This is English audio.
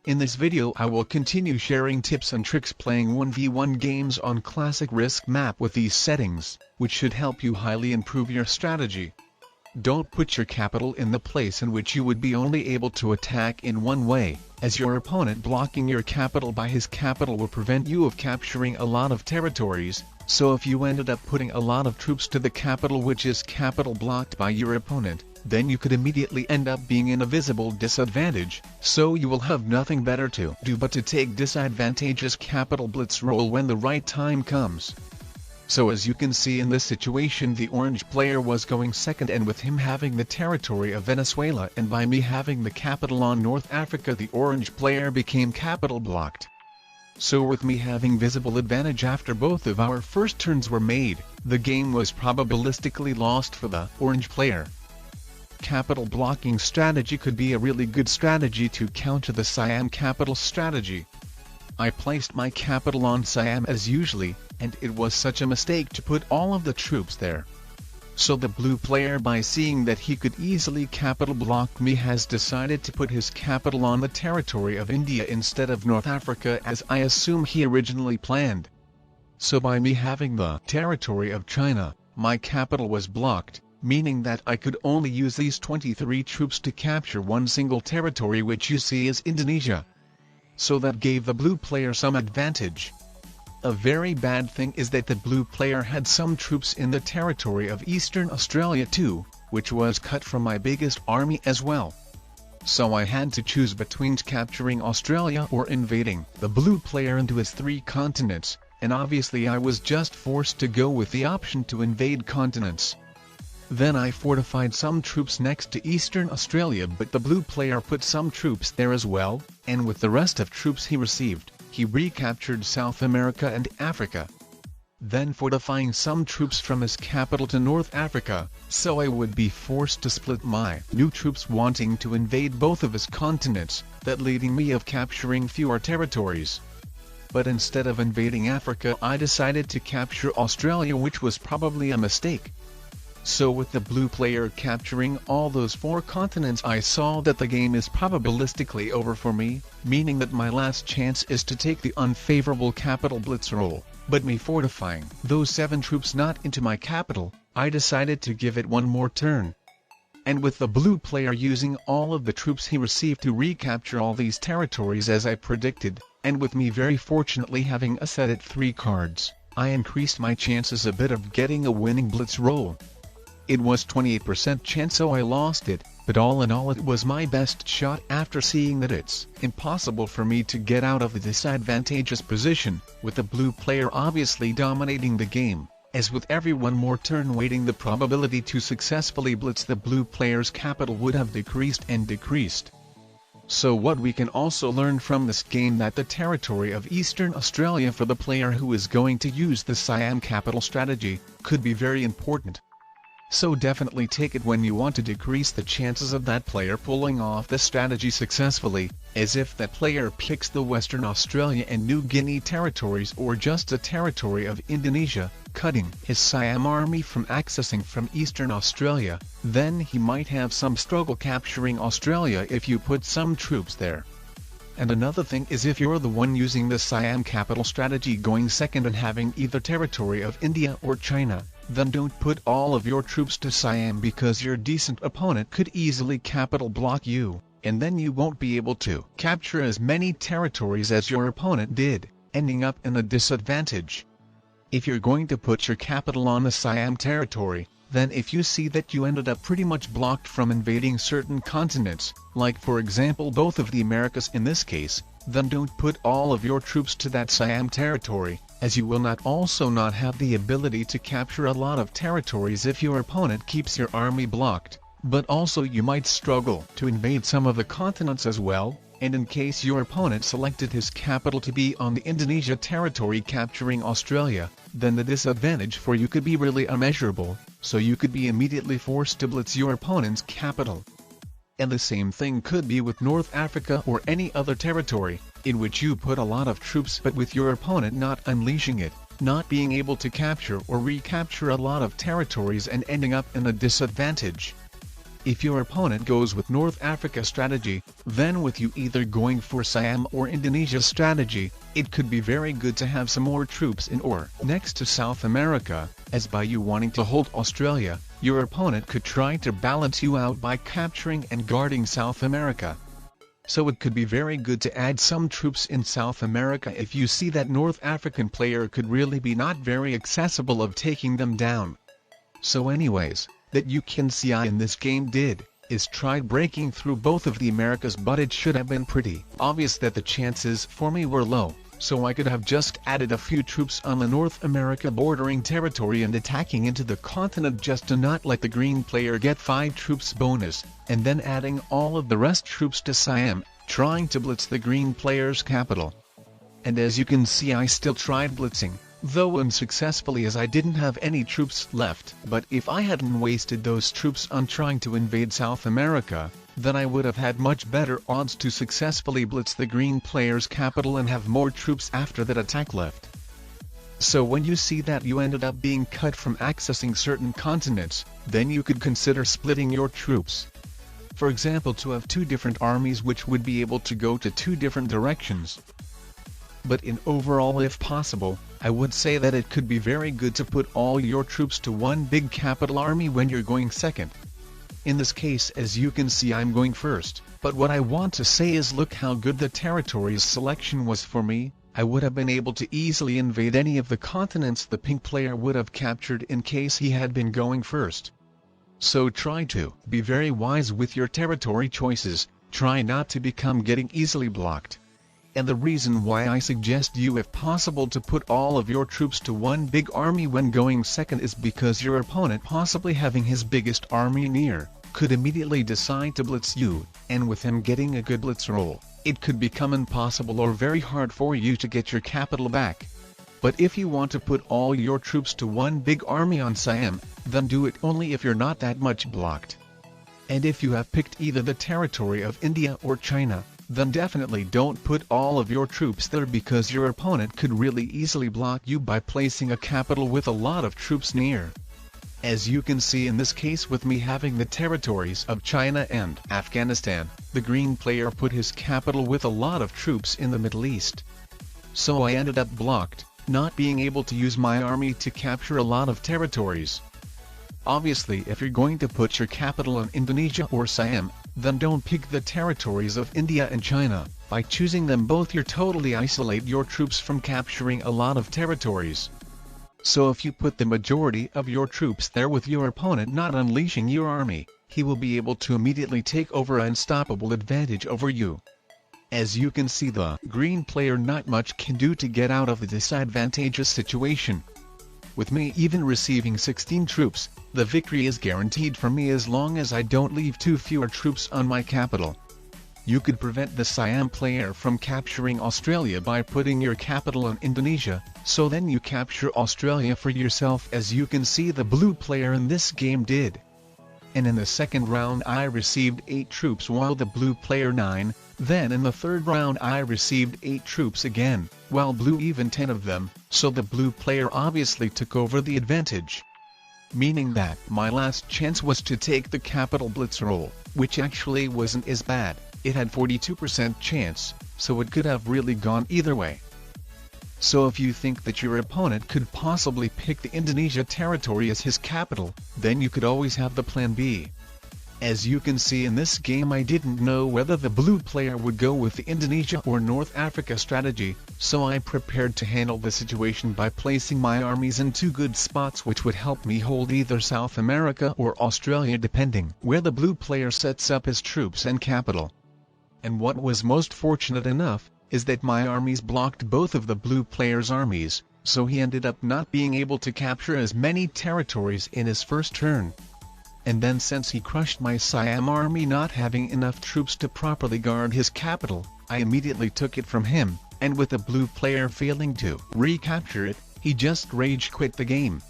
In this video I will continue sharing tips and tricks playing 1v1 games on classic Risk map with these settings, which should help you highly improve your strategy. Don't put your capital in the place in which you would be only able to attack in one way, as your opponent blocking your capital by his capital will prevent you of capturing a lot of territories, so if you ended up putting a lot of troops to the capital which is capital blocked by your opponent, then you could immediately end up being in a visible disadvantage, so you will have nothing better to do but to take disadvantageous capital blitz roll when the right time comes. So as you can see in this situation, the orange player was going second, and with him having the territory of Venezuela and by me having the capital on North Africa, the orange player became capital blocked. So with me having visible advantage after both of our first turns were made, the game was probabilistically lost for the orange player. Capital blocking strategy could be a really good strategy to counter the Siam capital strategy. I placed my capital on Siam as usually, and it was such a mistake to put all of the troops there. So the blue player, by seeing that he could easily capital block me, has decided to put his capital on the territory of India instead of North Africa, as I assume he originally planned. So by me having the territory of China, my capital was blocked, meaning that I could only use these 23 troops to capture one single territory, which you see is Indonesia. So that gave the blue player some advantage. A very bad thing is that the blue player had some troops in the territory of Eastern Australia too, which was cut from my biggest army as well. So I had to choose between capturing Australia or invading the blue player into his 3 continents, and obviously I was just forced to go with the option to invade continents. Then I fortified some troops next to Eastern Australia, but the blue player put some troops there as well, and with the rest of troops he received, he recaptured South America and Africa. Then fortifying some troops from his capital to North Africa, so I would be forced to split my new troops wanting to invade both of his continents, that leading me of capturing fewer territories. But instead of invading Africa, I decided to capture Australia, which was probably a mistake. So with the blue player capturing all those 4 continents, I saw that the game is probabilistically over for me, meaning that my last chance is to take the unfavorable capital blitz roll. But me fortifying those 7 troops not into my capital, I decided to give it one more turn. And with the blue player using all of the troops he received to recapture all these territories as I predicted, and with me very fortunately having a set at 3 cards, I increased my chances a bit of getting a winning blitz roll. It was 28% chance, so I lost it, but all in all it was my best shot after seeing that it's impossible for me to get out of the disadvantageous position, with the blue player obviously dominating the game, as with every one more turn waiting the probability to successfully blitz the blue player's capital would have decreased and decreased. So what we can also learn from this game, that the territory of Eastern Australia for the player who is going to use the Siam capital strategy, could be very important. So definitely take it when you want to decrease the chances of that player pulling off the strategy successfully, as if that player picks the Western Australia and New Guinea territories or just the territory of Indonesia, cutting his Siam army from accessing from Eastern Australia, then he might have some struggle capturing Australia if you put some troops there. And another thing is, if you're the one using the Siam capital strategy going second and having either territory of India or China, then don't put all of your troops to Siam, because your decent opponent could easily capital block you, and then you won't be able to capture as many territories as your opponent did, ending up in a disadvantage. If you're going to put your capital on the Siam territory, then if you see that you ended up pretty much blocked from invading certain continents, like for example both of the Americas in this case, then don't put all of your troops to that Siam territory, as you will not have the ability to capture a lot of territories if your opponent keeps your army blocked, but also you might struggle to invade some of the continents as well, and in case your opponent selected his capital to be on the Indonesia territory capturing Australia, then the disadvantage for you could be really immeasurable, so you could be immediately forced to blitz your opponent's capital. And the same thing could be with North Africa or any other territory, in which you put a lot of troops but with your opponent not unleashing it, not being able to capture or recapture a lot of territories and ending up in a disadvantage. If your opponent goes with North Africa strategy, then with you either going for Siam or Indonesia strategy, it could be very good to have some more troops in or next to South America, as by you wanting to hold Australia, your opponent could try to balance you out by capturing and guarding South America. So it could be very good to add some troops in South America if you see that North African player could really be not very accessible of taking them down. So anyways, that you can see I in this game did, is tried breaking through both of the Americas, but it should have been pretty obvious that the chances for me were low, so I could have just added a few troops on the North America bordering territory and attacking into the continent just to not let the green player get 5 troops bonus, and then adding all of the rest troops to Siam, trying to blitz the green player's capital. And as you can see I still tried blitzing, though unsuccessfully as I didn't have any troops left. But if I hadn't wasted those troops on trying to invade South America, then I would have had much better odds to successfully blitz the green player's capital and have more troops after that attack left. So when you see that you ended up being cut from accessing certain continents, then you could consider splitting your troops. For example, to have 2 different armies which would be able to go to 2 different directions. But in overall, if possible, I would say that it could be very good to put all your troops to one big capital army when you're going second. In this case, as you can see, I'm going first, but what I want to say is look how good the territories selection was for me. I would have been able to easily invade any of the continents the pink player would have captured in case he had been going first. So try to be very wise with your territory choices, try not to become getting easily blocked. And the reason why I suggest you if possible to put all of your troops to one big army when going second is because your opponent possibly having his biggest army near, could immediately decide to blitz you, and with him getting a good blitz roll, it could become impossible or very hard for you to get your capital back. But if you want to put all your troops to one big army on Siam, then do it only if you're not that much blocked. And if you have picked either the territory of India or China, then definitely don't put all of your troops there because your opponent could really easily block you by placing a capital with a lot of troops near. As you can see in this case with me having the territories of China and Afghanistan, the green player put his capital with a lot of troops in the Middle East. So I ended up blocked, not being able to use my army to capture a lot of territories. Obviously, if you're going to put your capital in Indonesia or Siam, then don't pick the territories of India and China. By choosing them both, you totally isolate your troops from capturing a lot of territories. So if you put the majority of your troops there with your opponent not unleashing your army, he will be able to immediately take over an unstoppable advantage over you. As you can see, the green player not much can do to get out of the disadvantageous situation. With me even receiving 16 troops, the victory is guaranteed for me as long as I don't leave too fewer troops on my capital. You could prevent the Siam player from capturing Australia by putting your capital in Indonesia, so then you capture Australia for yourself, as you can see the blue player in this game did. And in the second round I received 8 troops while the blue player 9, then in the third round I received 8 troops again, while blue even 10 of them, so the blue player obviously took over the advantage. Meaning that my last chance was to take the capital blitz roll, which actually wasn't as bad. It had 42% chance, so it could have really gone either way. So if you think that your opponent could possibly pick the Indonesia territory as his capital, then you could always have the plan B. As you can see in this game, I didn't know whether the blue player would go with the Indonesia or North Africa strategy, so I prepared to handle the situation by placing my armies in 2 good spots which would help me hold either South America or Australia depending where the blue player sets up his troops and capital. And what was most fortunate enough, is that my armies blocked both of the blue player's armies, so he ended up not being able to capture as many territories in his first turn. And then since he crushed my Siam army not having enough troops to properly guard his capital, I immediately took it from him, and with the blue player failing to recapture it, he just rage quit the game.